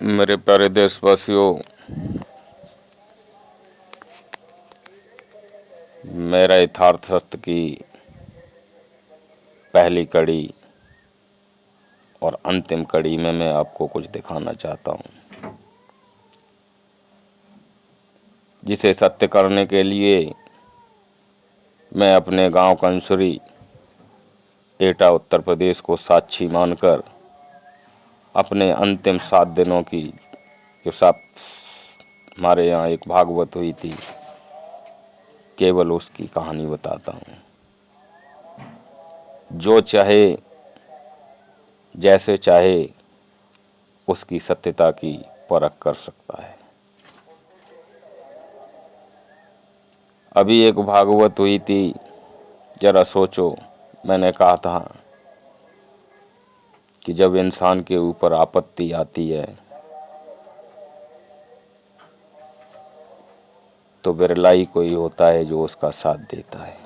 मेरे प्यारे देशवासियों, मेरा यथार्थ सत्य की पहली कड़ी और अंतिम कड़ी में मैं आपको कुछ दिखाना चाहता हूँ, जिसे सत्य करने के लिए मैं अपने गांव कंसुरी एटा उत्तर प्रदेश को साक्षी मानकर अपने अंतिम 7 दिनों की जो सब हमारे यहाँ एक भागवत हुई थी, केवल उसकी कहानी बताता हूँ। जो चाहे जैसे चाहे उसकी सत्यता की परख कर सकता है। अभी एक भागवत हुई थी, जरा सोचो। मैंने कहा था कि जब इंसान के ऊपर आपत्ति आती है तो बिरला ही कोई होता है जो उसका साथ देता है,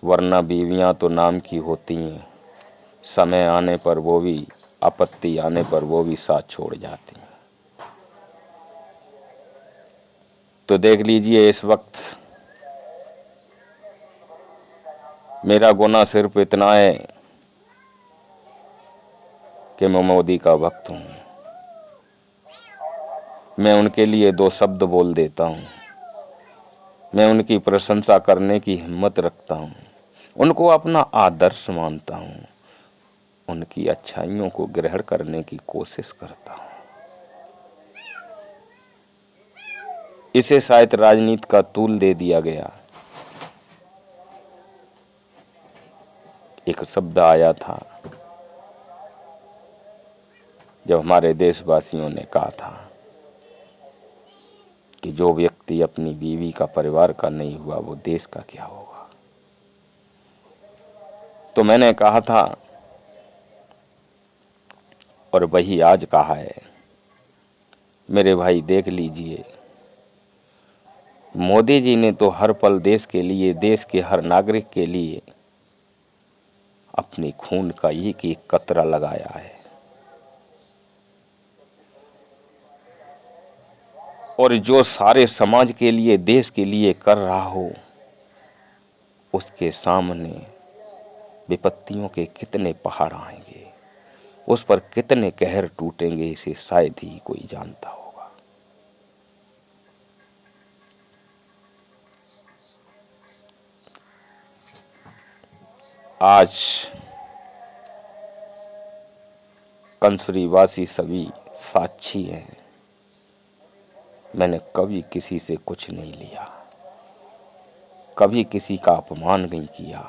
वरना बीवियां तो नाम की होती हैं, समय आने पर वो भी, आपत्ति आने पर वो भी साथ छोड़ जाती हैं। तो देख लीजिए, इस वक्त मेरा गुनाह सिर्फ इतना है कि मैं मोदी का भक्त हूँ। मैं उनके लिए 2 शब्द बोल देता हूँ। मैं उनकी प्रशंसा करने की हिम्मत रखता हूँ, उनको अपना आदर्श मानता हूँ, उनकी अच्छाइयों को ग्रहण करने की कोशिश करता हूँ। इसे शायद राजनीति का तूल दे दिया गया। एक शब्द आया था जब हमारे देशवासियों ने कहा था कि जो व्यक्ति अपनी बीवी का, परिवार का नहीं हुआ, वो देश का क्या होगा। तो मैंने कहा था, और वही आज कहा है। मेरे भाई देख लीजिए, मोदी जी ने तो हर पल देश के लिए, देश के हर नागरिक के लिए अपने खून का एक एक कतरा लगाया है। और जो सारे समाज के लिए, देश के लिए कर रहा हो, उसके सामने विपत्तियों के कितने पहाड़ आएंगे, उस पर कितने कहर टूटेंगे, इसे शायद ही कोई जानता होगा। आज कंसुरी वासी सभी साक्षी हैं। मैंने कभी किसी से कुछ नहीं लिया, कभी किसी का अपमान नहीं किया,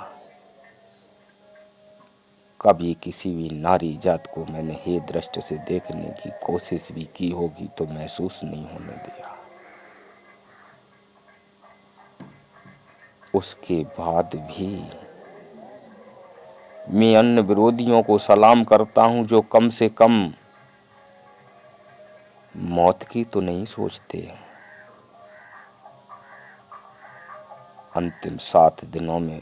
कभी किसी भी नारी जात को मैंने हे दृष्टि से देखने की कोशिश भी की होगी तो महसूस नहीं होने दिया। उसके बाद भी मैं अन्य विरोधियों को सलाम करता हूं, जो कम से कम मौत की तो नहीं सोचते। अंतिम 7 दिनों में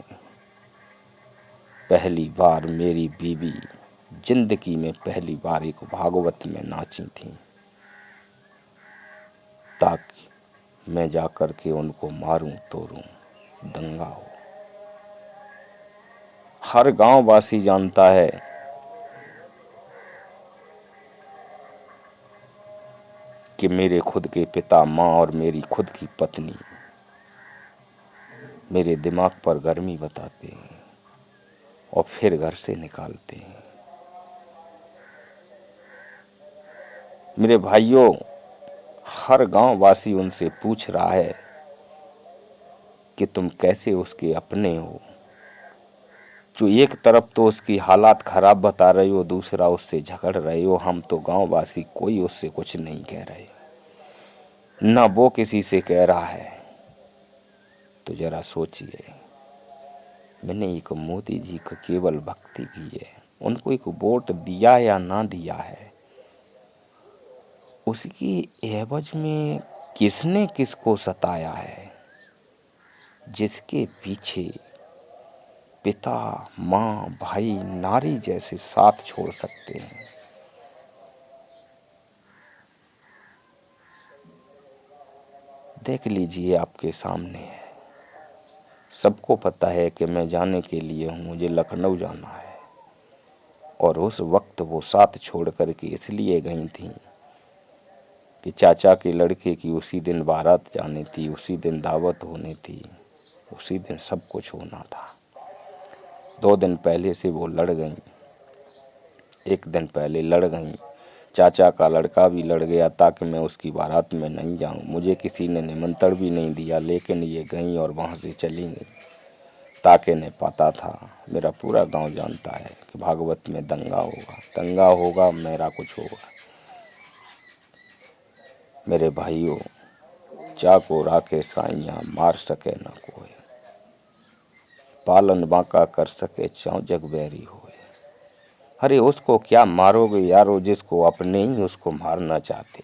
पहली बार मेरी बीवी जिंदगी में पहली बार एक भागवत में नाची थी, ताकि मैं जाकर के उनको मारूं, तोड़ूं, दंगा हो। हर गांव वासी जानता है कि मेरे खुद के पिता, माँ और मेरी खुद की पत्नी मेरे दिमाग पर गर्मी बताते हैं और फिर घर से निकालते हैं। मेरे भाइयों, हर गांव वासी उनसे पूछ रहा है कि तुम कैसे उसके अपने हो, जो एक तरफ तो उसकी हालात खराब बता रहे हो, दूसरा उससे झगड़ रहे हो। हम तो गांव वासी कोई उससे कुछ नहीं कह रहे, ना वो किसी से कह रहा है। तो जरा सोचिए, मैंने एक मोदी जी को केवल भक्ति की है, उनको एक वोट दिया या ना दिया है, उसकी एवज में किसने किसको सताया है, जिसके पीछे पिता, माँ, भाई, नारी जैसे साथ छोड़ सकते हैं। देख लीजिए आपके सामने है। सबको पता है कि मैं जाने के लिए हूँ, मुझे लखनऊ जाना है। और उस वक्त वो साथ छोड़ कर के इसलिए गई थी कि चाचा के लड़के की उसी दिन बारात जानी थी, उसी दिन दावत होनी थी, उसी दिन सब कुछ होना था। 2 दिन पहले से वो लड़ गई, 1 दिन पहले लड़ गई। चाचा का लड़का भी लड़ गया ताकि मैं उसकी बारात में नहीं जाऊं। मुझे किसी ने निमंत्रण भी नहीं दिया, लेकिन ये गई और वहाँ से चली गई। ताकि ने पता था, मेरा पूरा गांव जानता है कि भागवत में दंगा होगा, दंगा होगा, मेरा कुछ होगा। मेरे भाइयों, चाको राखे साइयाँ मार सके न कोई, पालन बांका कर सके चाँव जग बैरी होए। अरे उसको क्या मारोगे यारो जिसको अपने ही उसको मारना चाहते।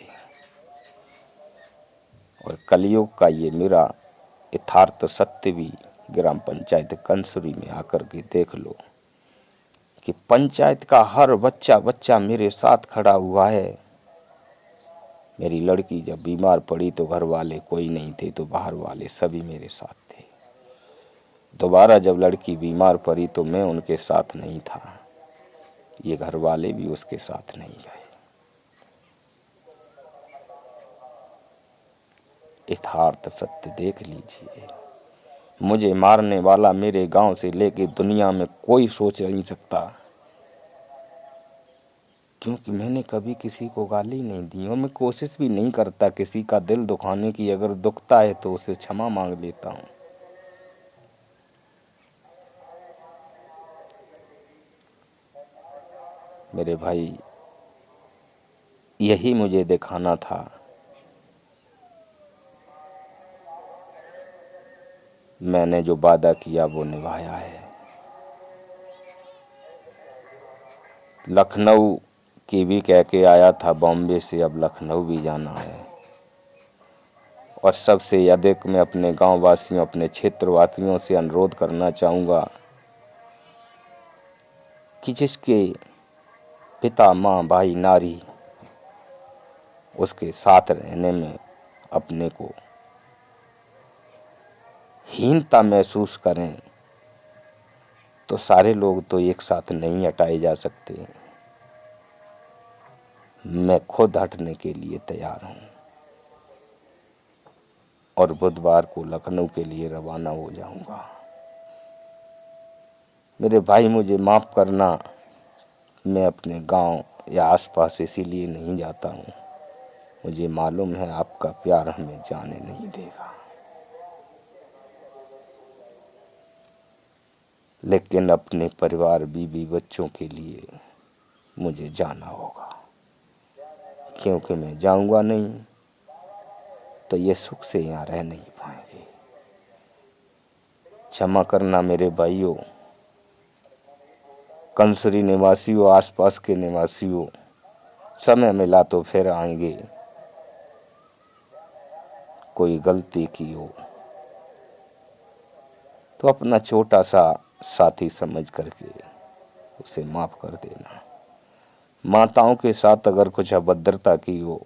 और कलयुग का ये मेरा यथार्थ सत्य भी ग्राम पंचायत कंसुरी में आकर के देख लो कि पंचायत का हर बच्चा मेरे साथ खड़ा हुआ है। मेरी लड़की जब बीमार पड़ी तो घर वाले कोई नहीं थे, तो बाहर वाले सभी मेरे साथ थे। दोबारा जब लड़की बीमार पड़ी तो मैं उनके साथ नहीं था, ये घर वाले भी उसके साथ नहीं गए। यथार्थ सत्य देख लीजिए। मुझे मारने वाला मेरे गांव से लेके दुनिया में कोई सोच नहीं सकता, क्योंकि मैंने कभी किसी को गाली नहीं दी और मैं कोशिश भी नहीं करता किसी का दिल दुखाने की। अगर दुखता है तो उसे क्षमा मांग लेता हूँ। मेरे भाई, यही मुझे दिखाना था। मैंने जो वादा किया वो निभाया है। लखनऊ की भी कह के आया था बॉम्बे से, अब लखनऊ भी जाना है। और सबसे अधिक मैं अपने गांव वासियों, अपने क्षेत्रवासियों से अनुरोध करना चाहूँगा कि जिसके पिता, माँ, भाई, नारी उसके साथ रहने में अपने को हीनता महसूस करें, तो सारे लोग तो एक साथ नहीं हटाए जा सकते। मैं खुद हटने के लिए तैयार हूँ और बुधवार को लखनऊ के लिए रवाना हो जाऊंगा। मेरे भाई, मुझे माफ करना, मैं अपने गांव या आसपास इसीलिए नहीं जाता हूँ। मुझे मालूम है आपका प्यार हमें जाने नहीं देगा, लेकिन अपने परिवार, बीवी, बच्चों के लिए मुझे जाना होगा। क्योंकि मैं जाऊंगा नहीं तो ये सुख से यहाँ रह नहीं पाएंगे। क्षमा करना मेरे भाइयों, कंसरी निवासियों, आसपास के निवासियों, समय मिला तो फिर आएंगे। कोई गलती की हो तो अपना छोटा सा साथी समझ करके उसे माफ कर देना। माताओं के साथ अगर कुछ अभद्रता की हो